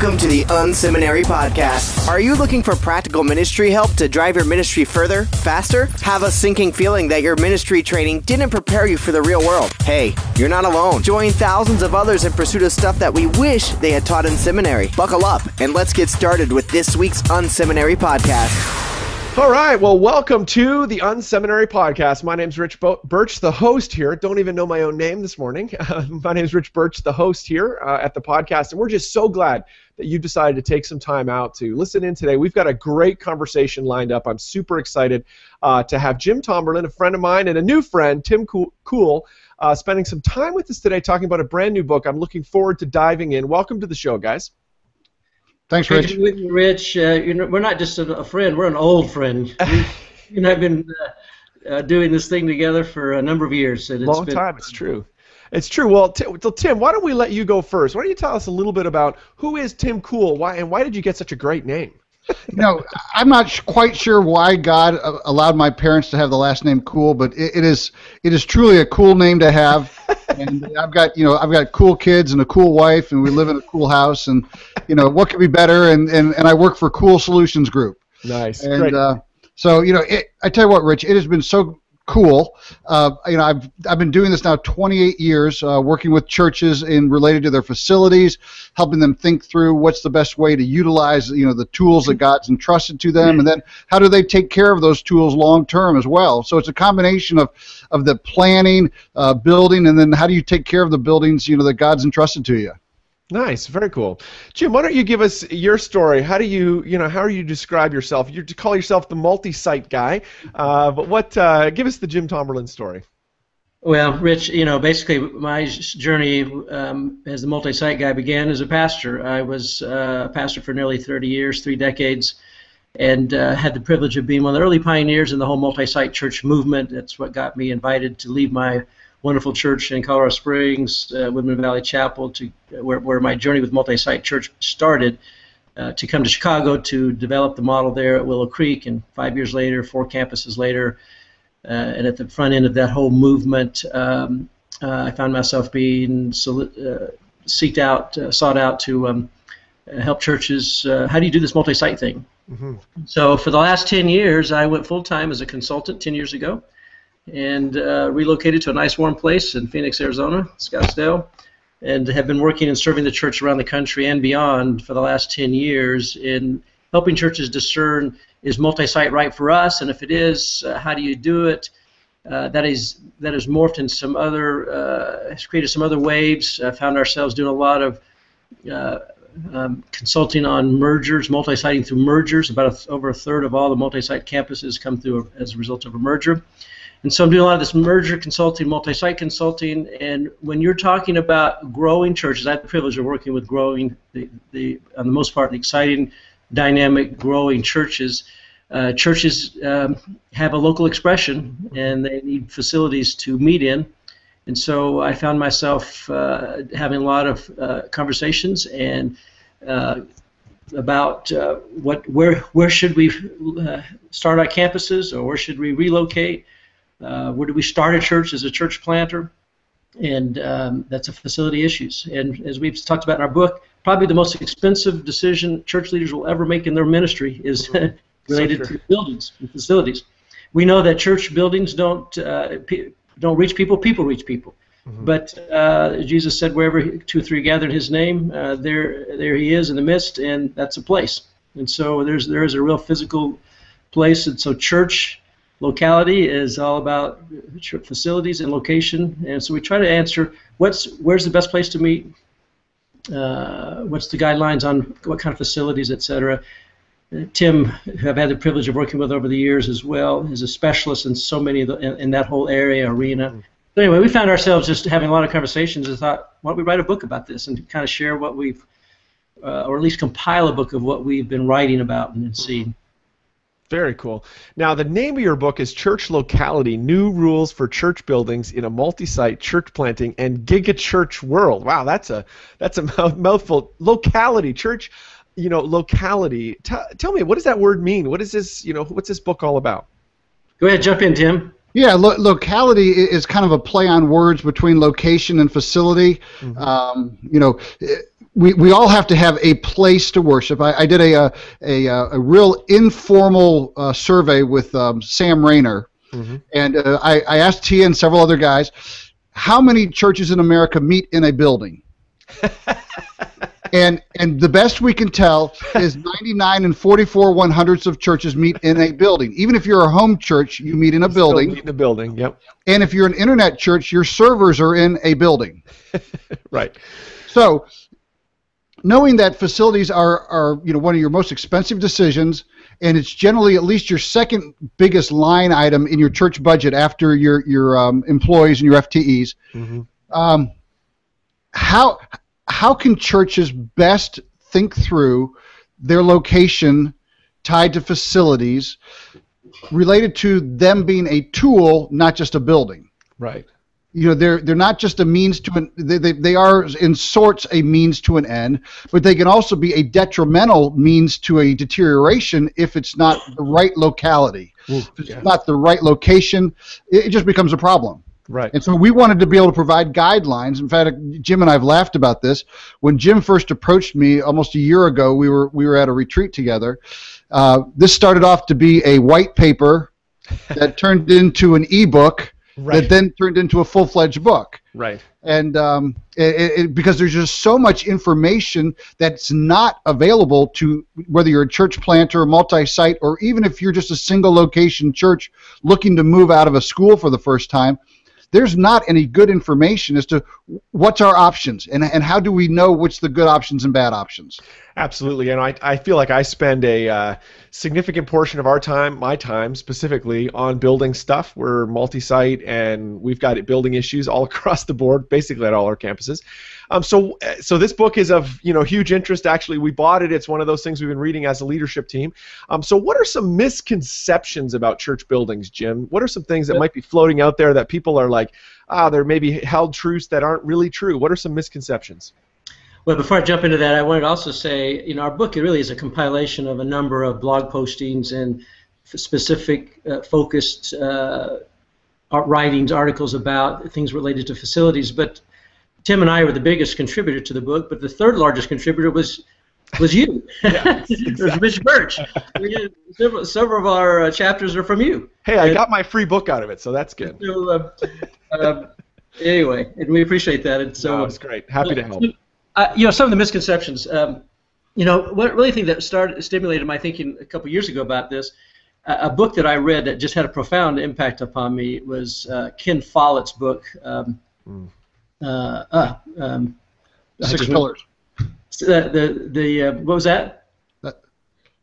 Welcome to the Unseminary Podcast. Are you looking for practical ministry help to drive your ministry further, faster? Have a sinking feeling that your ministry training didn't prepare you for the real world? Hey, you're not alone. Join thousands of others in pursuit of stuff that we wish they had taught in seminary. Buckle up, and let's get started with this week's Unseminary Podcast. All right, well, welcome to the Unseminary Podcast. My name's Rich Birch, the host here. Don't even know my own name this morning. My name's Rich Birch, the host here at the podcast, and we're just so glad that you decided to take some time out to listen in today. We've got a great conversation lined up. I'm super excited to have Jim Tomberlin, a friend of mine, and a new friend, Tim Cool, spending some time with us today talking about a brand new book. I'm looking forward to diving in. Welcome to the show, guys. Thanks, Rich. Rich, we're not just a friend; we're an old friend. You and I've been doing this thing together for a number of years. And Long time. It's true. It's true. Well, Tim, why don't we let you go first? Why don't you tell us a little bit about who is Tim Cool? Why did you get such a great name? I'm not quite sure why God allowed my parents to have the last name Cool, but it is truly a cool name to have. And I've got cool kids and a cool wife, and we live in a cool house, and what could be better? And I work for Cool Solutions Group. Nice. And great. I tell you what, Rich, it has been so cool. I've been doing this now 28 years, working with churches related to their facilities, helping them think through what's the best way to utilize the tools that God's entrusted to them, and then how do they take care of those tools long term as well. So it's a combination of the planning, building, and then how do you take care of the buildings that God's entrusted to you. Nice, very cool. Jim, why don't you give us your story? How do you describe yourself? You call yourself the Multisite guy, but give us the Jim Tomberlin story. Well, Rich, basically my journey as the Multisite guy began as a pastor. I was a pastor for nearly 30 years, 3 decades, and had the privilege of being one of the early pioneers in the whole Multisite church movement. That's what got me invited to leave my wonderful church in Colorado Springs, Woodman Valley Chapel, to where my journey with Multisite Church started, to come to Chicago to develop the model there at Willow Creek, and 5 years later, 4 campuses later, and at the front end of that whole movement, I found myself being sought out to help churches. How do you do this multi-site thing? Mm-hmm. So for the last 10 years, I went full-time as a consultant 10 years ago, and relocated to a nice warm place in Phoenix, Arizona, Scottsdale, and have been working and serving the church around the country and beyond for the last 10 years in helping churches discern, is multi-site right for us, and if it is, how do you do it? That has morphed in some other, has created some other waves. Found ourselves doing a lot of consulting on mergers, multi-siting through mergers. Over a third of all the multi-site campuses come through as a result of a merger. And so I'm doing a lot of this merger consulting, multi-site consulting, and when you're talking about growing churches, I have the privilege of working with growing, on the most part, exciting, dynamic, growing churches. Churches have a local expression, and they need facilities to meet in. And so I found myself having a lot of conversations and about where should we start our campuses, or where should we relocate? Where do we start a church as a church planter? And that's a facility issues. And as we've talked about in our book, probably the most expensive decision church leaders will ever make in their ministry is related to buildings and facilities. We know that church buildings don't reach people; people reach people. Mm-hmm. But Jesus said, "Wherever 2 or 3 gather in His name, there He is in the midst," and that's a place. And so there is a real physical place, and so church locality is all about facilities and location, and so we try to answer where's the best place to meet, what's the guidelines on what kind of facilities, etc. Tim, who I've had the privilege of working with over the years as well, is a specialist in so many in that whole arena. But anyway, we found ourselves just having a lot of conversations and thought, why don't we write a book about this and kind of share what we've, or at least compile a book of what we've been writing about and seen. Very cool. Now, the name of your book is Church Locality, New Rules for Church Buildings in a Multi-Site Church Planting and Giga-church World. Wow, that's a mouthful. Locality, church, locality. Tell me, what does that word mean? What is this, what's this book all about? Go ahead, jump in, Tim. Yeah, locality is kind of a play on words between location and facility. Mm-hmm. we all have to have a place to worship. I did a real informal survey with Sam Rayner, and I asked Tia and several other guys, how many churches in America meet in a building? And the best we can tell is 99 and 44 1/100ths of churches meet in a building. Even if you're a home church, you meet in a building. Meet in a building, yep. And if you're an internet church, your servers are in a building. Right. So, knowing that facilities are one of your most expensive decisions, and it's generally at least your second biggest line item in your church budget after your employees and your FTEs, how can churches best think through their location tied to facilities related to them being a tool, not just a building? Right. They're not just a means to an they are in sorts a means to an end, but they can also be a detrimental means to a deterioration if it's not the right locality. If it's not the right location, it just becomes a problem. Right. And so we wanted to be able to provide guidelines. In fact, Jim and I have laughed about this. When Jim first approached me almost a year ago, we were at a retreat together. This started off to be a white paper that turned into an ebook. Right. That then turned into a full-fledged book. Right. And because there's just so much information that's not available to whether you're a church planter, multi-site, or even if you're just a single-location church looking to move out of a school for the first time. There's not any good information as to what's our options and how do we know what's the good options and bad options. Absolutely, and I feel like I spend a significant portion of our time, my time specifically, on building stuff. We're multi-site, and we've got building issues all across the board, basically at all our campuses. So this book is of huge interest. Actually, we bought it. It's one of those things we've been reading as a leadership team. So what are some misconceptions about church buildings, Jim? What are some things that might be floating out there that people are like, they're maybe held truths that aren't really true? What are some misconceptions? Well, before I jump into that, I wanted to also say, our book, it really is a compilation of a number of blog postings and specific focused writings, articles about things related to facilities. But Tim and I were the biggest contributor to the book, but the third largest contributor was you. Yeah, exactly. It was Rich Birch. Several of our chapters are from you. Hey, I got my free book out of it, so that's good. So, anyway, and we appreciate that. And so it's great. Happy to help. Some of the misconceptions. What really thing that stimulated my thinking a couple years ago about this. A book that I read that just had a profound impact upon me was Ken Follett's book. 6 Pillars. What was that?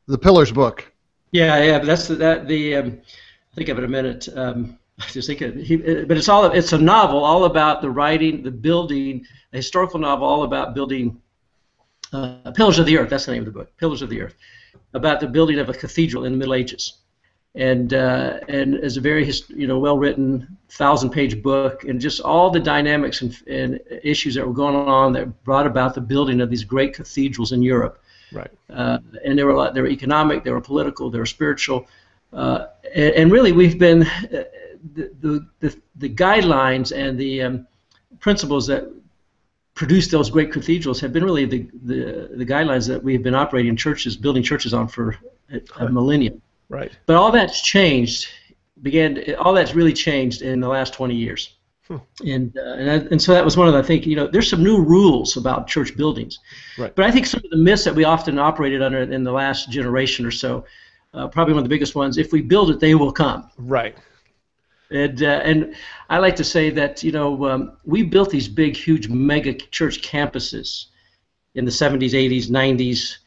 The Pillars book. Yeah, but that's think of it a minute. Just think of it. But it's a novel all about the writing, the building, a historical novel all about building Pillars of the Earth. That's the name of the book, Pillars of the Earth, about the building of a cathedral in the Middle Ages. And it's a very well-written 1,000-page book, and just all the dynamics and issues that were going on that brought about the building of these great cathedrals in Europe. Right. And they were economic, they were political, they were spiritual, and really we've been the guidelines and the principles that produced those great cathedrals have been really the guidelines that we've been operating churches, building churches on for a millennium. Right. But all that's changed. All that's really changed in the last 20 years. And so that was one of the, I think, there's some new rules about church buildings. Right. But I think some of the myths that we often operated under in the last generation or so, probably one of the biggest ones, if we build it, they will come. Right. And I like to say that, we built these big, huge mega church campuses in the 70s, 80s, 90s,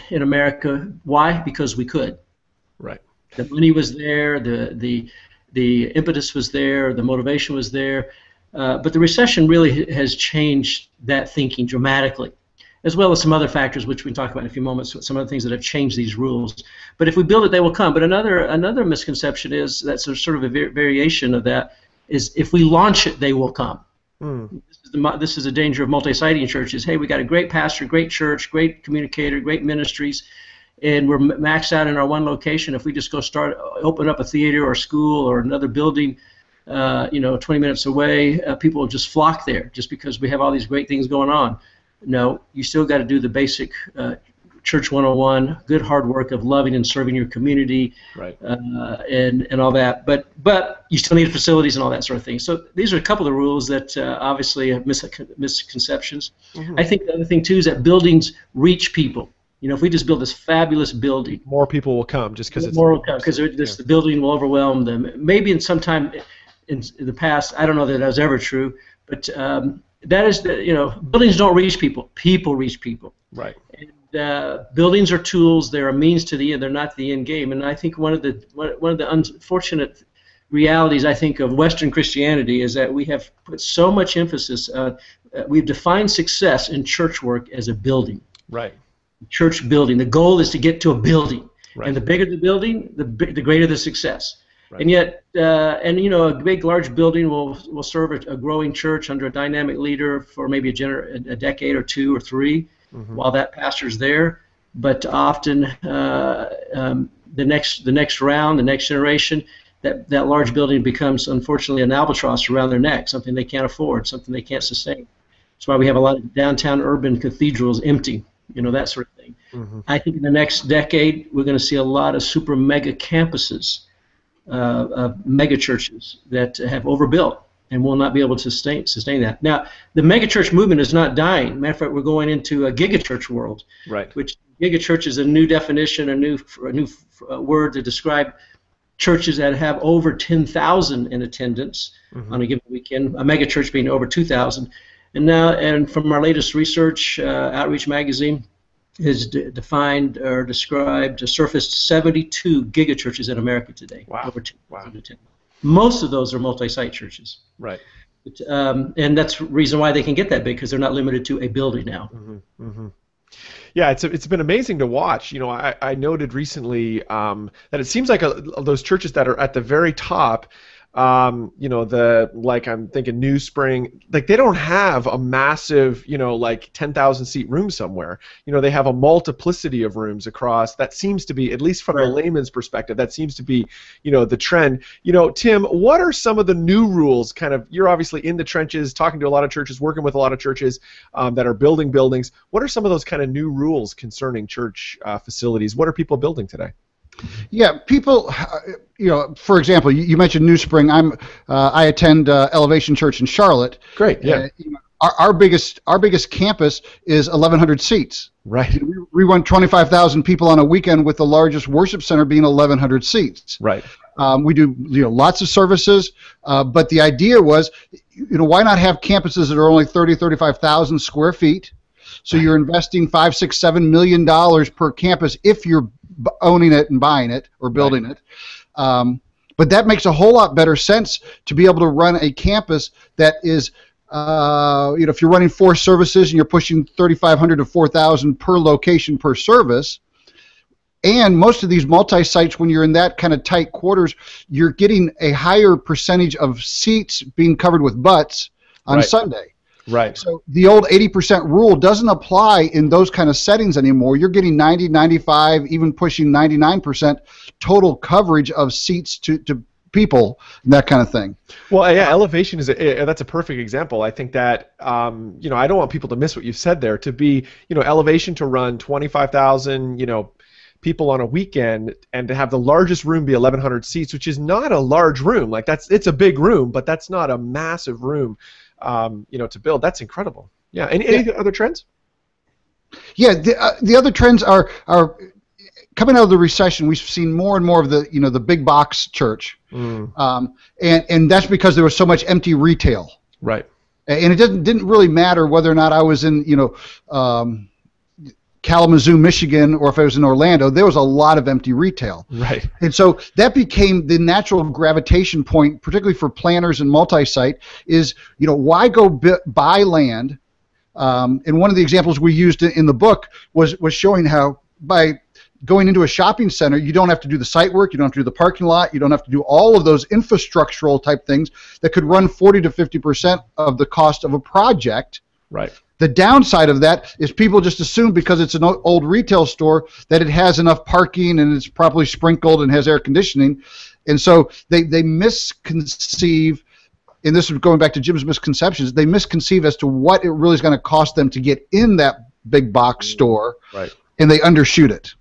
in America. Why? Because we could. Right. The money was there, the impetus was there, the motivation was there, but the recession really has changed that thinking dramatically, as well as some other factors which we can talk about in a few moments, some other things that have changed these rules. But if we build it, they will come. But another misconception is, that's sort of a variation of that, is if we launch it, they will come. This is a danger of multi-siting churches. Hey, we got a great pastor, great church, great communicator, great ministries, and we're maxed out in our one location. If we just go open up a theater or a school or another building, 20 minutes away, people will just flock there just because we have all these great things going on. No, you still got to do the basic Church 101, good hard work of loving and serving your community, right. And all that. But you still need facilities and all that sort of thing. So these are a couple of the rules that obviously have misconceptions. I think the other thing too is that buildings reach people. You know, if we just build this fabulous building, more people will come just because more will come because the building will overwhelm them. Maybe in some time in the past, I don't know that was ever true, but that is buildings don't reach people. People reach people. Right. And, buildings are tools. They're a means to the end. They're not the end game. And I think one of the unfortunate realities, I think, of Western Christianity is that we have put so much emphasis. We've defined success in church work as a building. Right. Church building. The goal is to get to a building, right. And the bigger the building, the greater the success. Right. And yet, a big, large building will serve a growing church under a dynamic leader for maybe a decade or two or three. While that pastor's there, but often the next round, the next generation, that large building becomes unfortunately an albatross around their neck, something they can't afford, something they can't sustain. That's why we have a lot of downtown urban cathedrals empty, that sort of thing. I think in the next decade we're going to see a lot of super mega campuses, mega churches that have overbuilt and will not be able to sustain that. Now, the megachurch movement is not dying. Matter of fact, we're going into a giga-church world, right? Which giga-church is a new definition, a new word to describe churches that have over 10,000 in attendance on a given weekend. A megachurch being over 2,000. And from our latest research, Outreach Magazine has defined or described, surfaced 72 gigachurches in America today. Wow. Over 10,000. Most of those are multi-site churches. Right. And that's the reason why they can get that big, because they're not limited to a building now. Yeah, it's been amazing to watch. I noted recently that it seems like those churches that are at the very top, I'm thinking New Spring, like they don't have a massive, 10,000 seat room somewhere. They have a multiplicity of rooms across. That seems to be, at least from the layman's perspective, that seems to be, the trend. Tim, what are some of the new rules? You're obviously in the trenches, talking to a lot of churches, working with a lot of churches that are building buildings. What are some of those kind of new rules concerning church facilities? What are people building today? Yeah, people, for example, you mentioned New Spring. I attend Elevation Church in Charlotte. Great, yeah. Our biggest campus is 1,100 seats. Right. We run 25,000 people on a weekend, with the largest worship center being 1,100 seats. Right. We do lots of services, but the idea was, why not have campuses that are only 35,000 square feet? So you're investing $5, $6, $7 million per campus if you're owning it and buying it or building it. But that makes a whole lot better sense to be able to run a campus that is, if you're running 4 services and you're pushing 3,500 to 4,000 per location per service. And most of these multi-sites, when you're in that kind of tight quarters, you're getting a higher percentage of seats being covered with butts on Sunday. Right. So the old 80% rule doesn't apply in those kind of settings anymore. You're getting 90, 95, even pushing 99% total coverage of seats to people, and that kind of thing. Well, yeah, Elevation that's a perfect example. I think that I don't want people to miss what you said there. To be Elevation to run 25,000 people on a weekend, and to have the largest room be 1,100 seats, which is not a large room. It's a big room, but that's not a massive room. To build. That's incredible. Yeah. Any other trends? Yeah, the other trends are coming out of the recession. We've seen more and more of the big box church, and that's because there was so much empty retail. Right. And it didn't really matter whether or not I was in Kalamazoo, Michigan, or if I was in Orlando. There was a lot of empty retail. Right. And so that became the natural gravitation point, particularly for planners and multi-site, is, why go buy land? And one of the examples we used in the book was showing how by going into a shopping center, you don't have to do the site work, you don't have to do the parking lot, you don't have to do all of those infrastructural type things that could run 40 to 50% of the cost of a project. Right. The downside of that is people just assume because it's an old retail store that it has enough parking and it's properly sprinkled and has air conditioning. And so they misconceive and this is going back to Jim's misconceptions, they misconceive as to what it really is going to cost them to get in that big box store, right, and they undershoot it.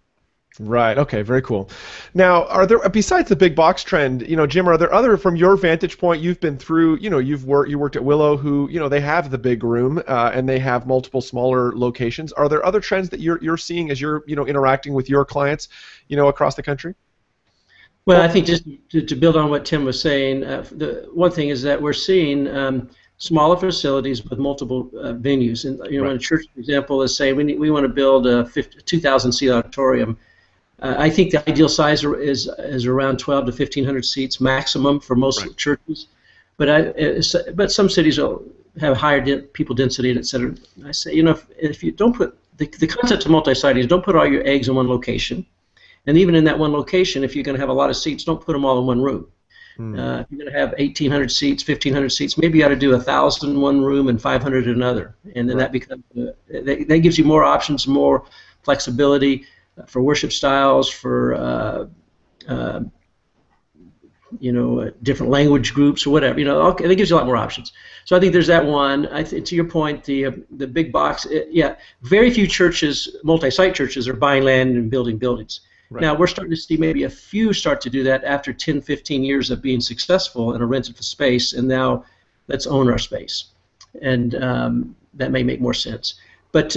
Right. Okay. Very cool. Now, are there, besides the big box trend, Jim, are there other, from your vantage point, you've been through, you worked at Willow, who, they have the big room and they have multiple smaller locations. Are there other trends that you're seeing as you're, interacting with your clients, across the country? Well, I think just to build on what Tim was saying, the one thing is that we're seeing smaller facilities with multiple venues. And when a church, for example, is saying we want to build a 2,000-seat auditorium. I think the ideal size is around 12 to 1,500 seats maximum for most churches, but some cities will have higher people density, et cetera. I say, if you don't put the concept of multi-site is don't put all your eggs in one location, and even in that one location, if you're going to have a lot of seats, don't put them all in one room. If you're going to have 1,800 seats, 1,500 seats, maybe you ought to do 1,000 in one room and 500 in another, and then that becomes that gives you more options, more flexibility for worship styles, for different language groups or whatever. It gives you a lot more options. So I think there's that one. To your point, the big box. Very few churches, multi-site churches, are buying land and building buildings. Right. Now we're starting to see maybe a few start to do that after 10, 15 years of being successful in a rented space, and now let's own our space, and that may make more sense. But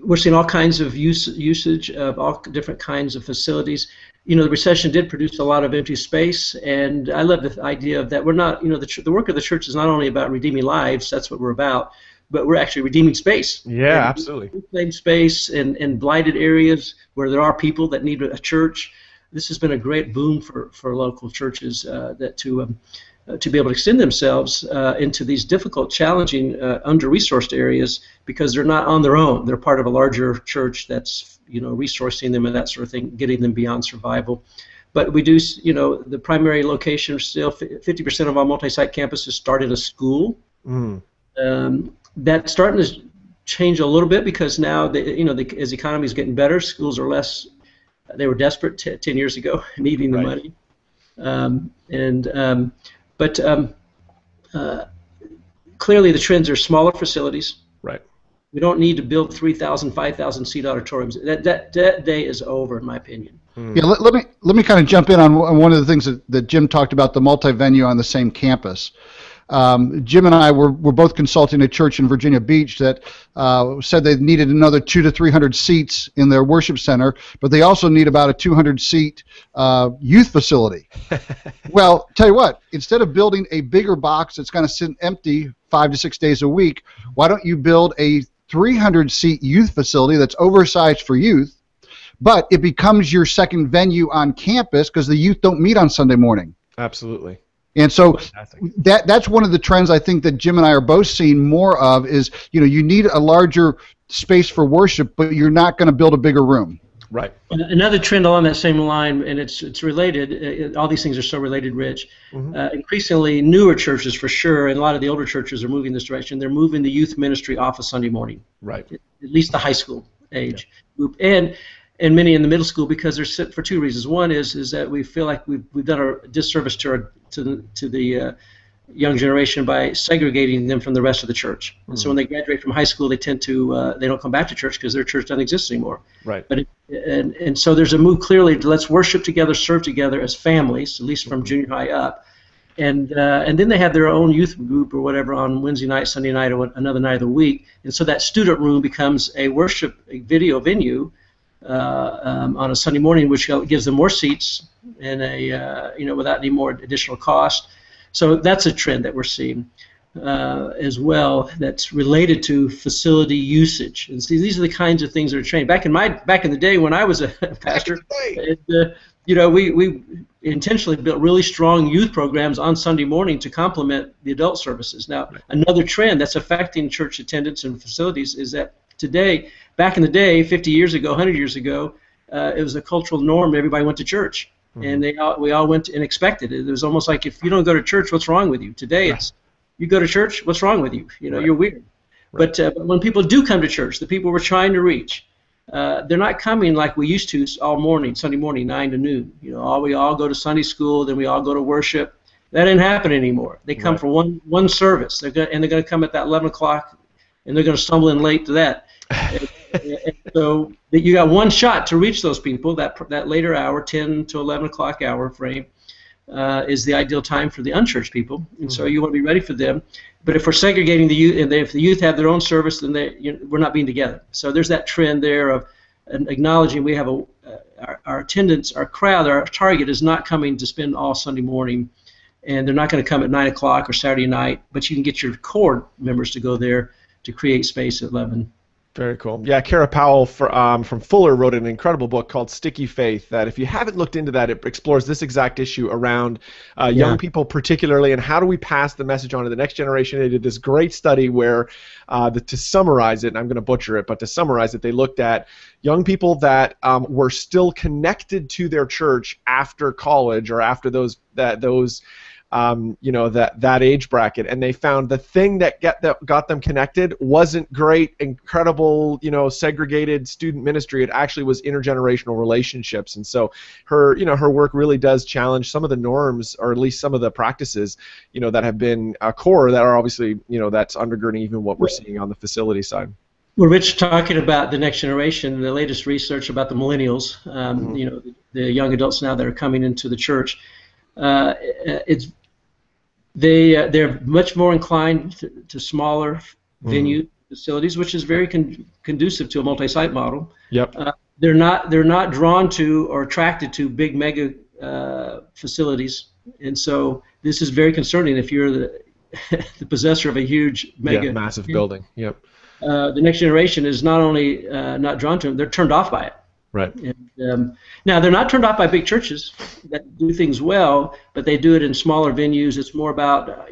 we're seeing all kinds of usage of all different kinds of facilities. The recession did produce a lot of empty space, and I love the idea of that we're not, the work of the church is not only about redeeming lives, that's what we're about, but we're actually redeeming space. Yeah, absolutely. Reclaimed space and blighted areas where there are people that need a church. This has been a great boom for local churches to be able to extend themselves into these difficult, challenging, under-resourced areas because they're not on their own. They're part of a larger church that's resourcing them and that sort of thing, getting them beyond survival. But we do, the primary location still 50% of our multi-site campuses start in a school. That's starting to change a little bit because now, as the economy is getting better, schools are less. They were desperate 10 years ago, needing the money, But clearly the trends are smaller facilities. Right. We don't need to build 3,000, 5,000 seat auditoriums. That day is over, in my opinion. Yeah, let me kind of jump in on one of the things that Jim talked about, the multi-venue on the same campus. Jim and I were both consulting a church in Virginia Beach that said they needed another 200 to 300 seats in their worship center, but they also need about a 200-seat youth facility. Well, tell you what, instead of building a bigger box that's going to sit empty 5 to 6 days a week, why don't you build a 300-seat youth facility that's oversized for youth, but it becomes your second venue on campus because the youth don't meet on Sunday morning. Absolutely. And so that's one of the trends I think that Jim and I are both seeing more of is, you need a larger space for worship, but you're not going to build a bigger room. Right. Another trend along that same line, and it's related, all these things are so related, Rich. Increasingly newer churches for sure, and a lot of the older churches are moving this direction. They're moving the youth ministry off of Sunday morning. Right. At least the high school age group. And many in the middle school because they're for two reasons. One is that we feel like we've done a disservice to the young generation by segregating them from the rest of the church. And so when they graduate from high school, they tend to they don't come back to church because their church doesn't exist anymore. Right. But and so there's a move clearly to let's worship together, serve together as families, at least from junior high up. And then they have their own youth group or whatever on Wednesday night, Sunday night, or another night of the week. And so that student room becomes a video venue. On a Sunday morning, which gives them more seats and without any more additional cost. So that's a trend that we're seeing as well. That's related to facility usage. And see, these are the kinds of things that are trained. Back in the day when I was a pastor, we intentionally built really strong youth programs on Sunday morning to complement the adult services. Now, another trend that's affecting church attendance and facilities is that today, back in the day, 50 years ago, 100 years ago, it was a cultural norm. Everybody went to church, and we all went and expected it. It was almost like if you don't go to church, what's wrong with you? Today, it's you go to church, what's wrong with you? You're weird. But when people do come to church, the people we're trying to reach, they're not coming like we used to all morning, Sunday morning, 9 to noon. We all go to Sunday school, then we all go to worship, That didn't happen anymore. They come Right. for one service. They're going to come at that 11 o'clock, and they're going to stumble in late to that. And so you got one shot to reach those people. That later hour, 10 to 11 o'clock hour frame, is the ideal time for the unchurched people, and so you want to be ready for them. But if we're segregating the youth, and if the youth have their own service, then we're not being together. So there's that trend there of acknowledging we have our attendance, our crowd, our target is not coming to spend all Sunday morning, and they're not going to come at 9 o'clock or Saturday night, but you can get your core members to go there to create space at 11. Very cool. Yeah, Kara Powell from Fuller wrote an incredible book called Sticky Faith that if you haven't looked into that, it explores this exact issue around young people particularly, and how do we pass the message on to the next generation. They did this great study where, to summarize it, and I'm going to butcher it, but to summarize it, they looked at young people that were still connected to their church after college or after that age bracket, and they found the thing that got them connected wasn't great, incredible, segregated student ministry. It actually was intergenerational relationships, and so her work really does challenge some of the norms, or at least some of the practices, that have been core that are obviously, that's undergirding even what we're seeing on the facility side. Well, Rich, talking about the next generation, the latest research about the millennials, the young adults now that are coming into the church. They're much more inclined to smaller venue facilities, which is very conducive to a multi-site model. Yep. They're not drawn to or attracted to big mega facilities, and so this is very concerning if you're the possessor of a huge mega massive building. Yep. The next generation is not only not drawn to them, they're turned off by it. Right. And, now, they're not turned off by big churches that do things well, but they do it in smaller venues. It's more about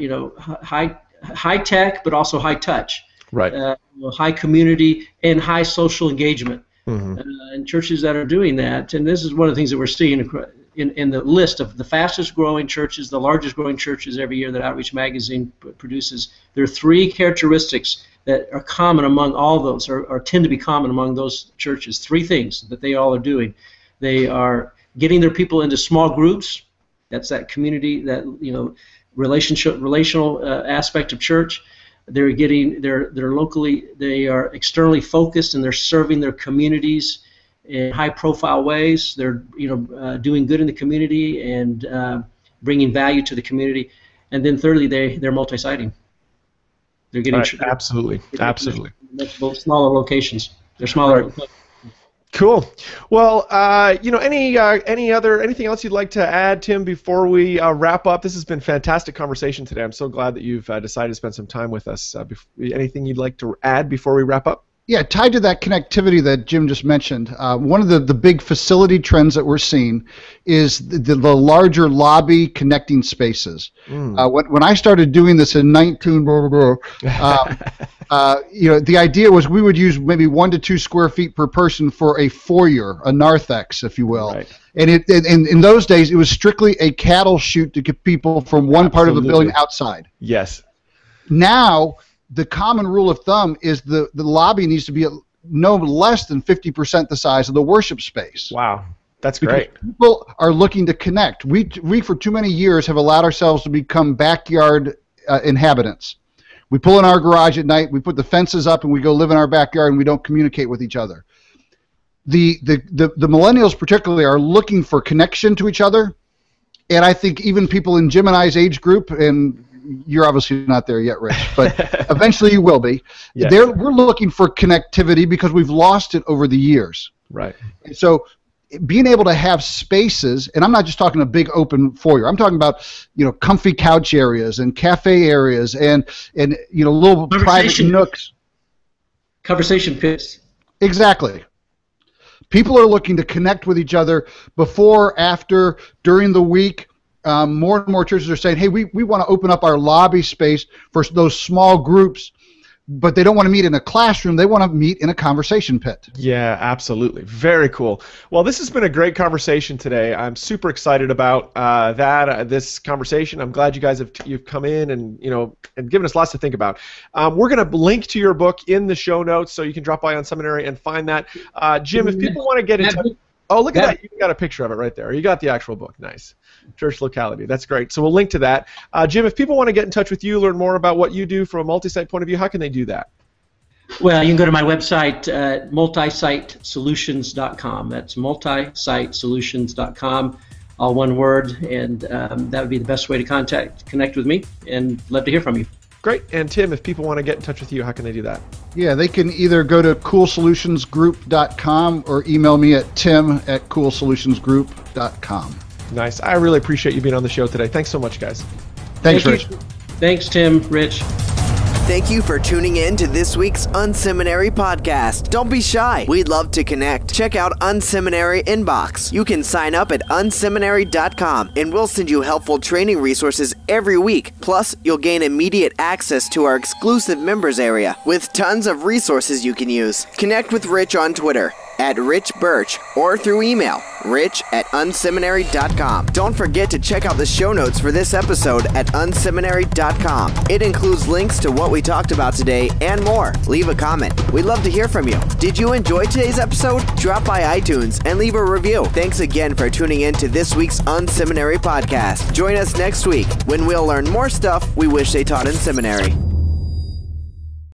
high tech, but also high touch. Right. High community and high social engagement. And churches that are doing that, and this is one of the things that we're seeing in the list of the fastest growing churches, the largest growing churches every year that Outreach Magazine produces. There are 3 characteristics that are common among all those, or tend to be common among those churches. 3 things that they all are doing. They are getting their people into small groups. That's that community, that relational aspect of church. They're externally focused, and they're serving their communities in high-profile ways. They're doing good in the community and bringing value to the community. And then thirdly, they're multi-siting. They're getting absolutely. Multiple smaller locations. They're smaller. Right. Cool. Well, anything else you'd like to add, Tim, before we wrap up? This has been a fantastic conversation today. I'm so glad that you've decided to spend some time with us. Anything you'd like to add before we wrap up? Yeah, tied to that connectivity that Jim just mentioned, one of the big facility trends that we're seeing is the larger lobby connecting spaces. When I started doing this in the idea was we would use maybe 1 to 2 square feet per person for a foyer, a narthex, if you will. Right. And in those days, it was strictly a cattle chute to get people from one part of the building outside. Yes. Now, the common rule of thumb is the lobby needs to be no less than 50% the size of the worship space. Wow, that's great. Because people are looking to connect. We for too many years have allowed ourselves to become backyard inhabitants. We pull in our garage at night, we put the fences up, and we go live in our backyard, and we don't communicate with each other. The millennials particularly are looking for connection to each other, and I think even people in Jim and I's age group, and you're obviously not there yet, Rich, but eventually you will be. Yes. We're looking for connectivity because we've lost it over the years. Right. And so being able to have spaces, and I'm not just talking a big open foyer. I'm talking about comfy couch areas and cafe areas and little private nooks. Conversation pits. Exactly. People are looking to connect with each other before, after, during the week. More and more churches are saying, hey, we want to open up our lobby space for those small groups, but they don't want to meet in a classroom. They want to meet in a conversation pit. Yeah, absolutely. Very cool. Well, this has been a great conversation today. I'm super excited about this conversation. I'm glad you guys you've come in and given us lots to think about. We're going to link to your book in the show notes, so you can drop by on Seminary and find that. Jim, if people want to get in touch. Oh, look at that. You got a picture of it right there. You got the actual book. Nice. Church locality. That's great. So we'll link to that. Jim, if people want to get in touch with you, learn more about what you do from a multi-site point of view, how can they do that? Well, you can go to my website, multisitesolutions.com. That's multisitesolutions.com, all one word, and that would be the best way to connect with me, and love to hear from you. Great. And Tim, if people want to get in touch with you, how can they do that? Yeah, they can either go to coolsolutionsgroup.com or email me at tim@coolsolutionsgroup.com. Nice. I really appreciate you being on the show today. Thanks so much, guys. Thanks, Rich. Thanks, Tim, Rich. Thank you for tuning in to this week's Unseminary podcast. Don't be shy. We'd love to connect. Check out Unseminary Inbox. You can sign up at unseminary.com, and we'll send you helpful training resources every week. Plus, you'll gain immediate access to our exclusive members area with tons of resources you can use. Connect with Rich on Twitter at Rich Birch or through email, rich@unseminary.com. Don't forget to check out the show notes for this episode at unseminary.com. It includes links to what we talked about today and more. Leave a comment. We'd love to hear from you. Did you enjoy today's episode? Drop by iTunes and leave a review. Thanks again for tuning in to this week's Unseminary podcast. Join us next week when we'll learn more stuff we wish they taught in seminary.